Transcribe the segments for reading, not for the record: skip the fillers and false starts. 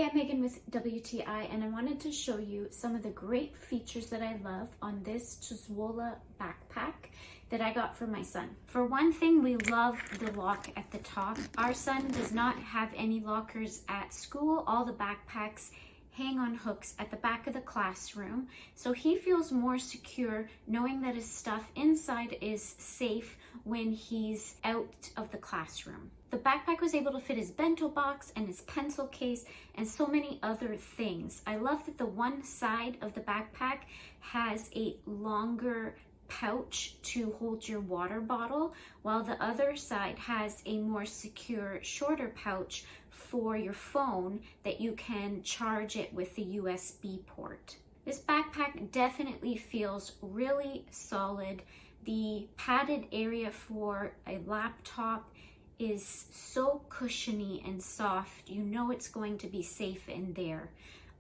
I'm Megan with WTI, and I wanted to show you some of the great features that I love on this Tzowla backpack that I got for my son. For one thing, we love the lock at the top. Our son does not have any lockers at school. All the backpacks hang on hooks at the back of the classroom, so he feels more secure knowing that his stuff inside is safe when he's out of the classroom. The backpack was able to fit his bento box and his pencil case and so many other things. I love that the one side of the backpack has a longer pouch to hold your water bottle, while the other side has a more secure, shorter pouch for your phone that you can charge it with the USB port. This backpack definitely feels really solid. The padded area for a laptop is so cushiony and soft. You know it's going to be safe in there.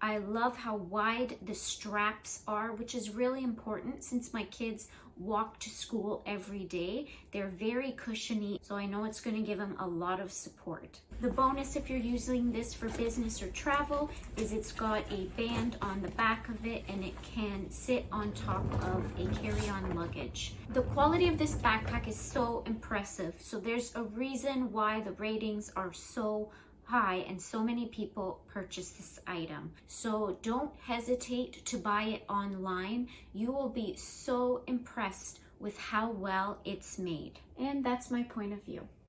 I love how wide the straps are, which is really important since my kids walk to school every day. They're very cushiony, so I know it's going to give them a lot of support. The bonus if you're using this for business or travel is it's got a band on the back of it and it can sit on top of a carry-on luggage. The quality of this backpack is so impressive, so there's a reason why the ratings are so high and so many people purchase this item. So don't hesitate to buy it online. You will be so impressed with how well it's made. And that's my point of view.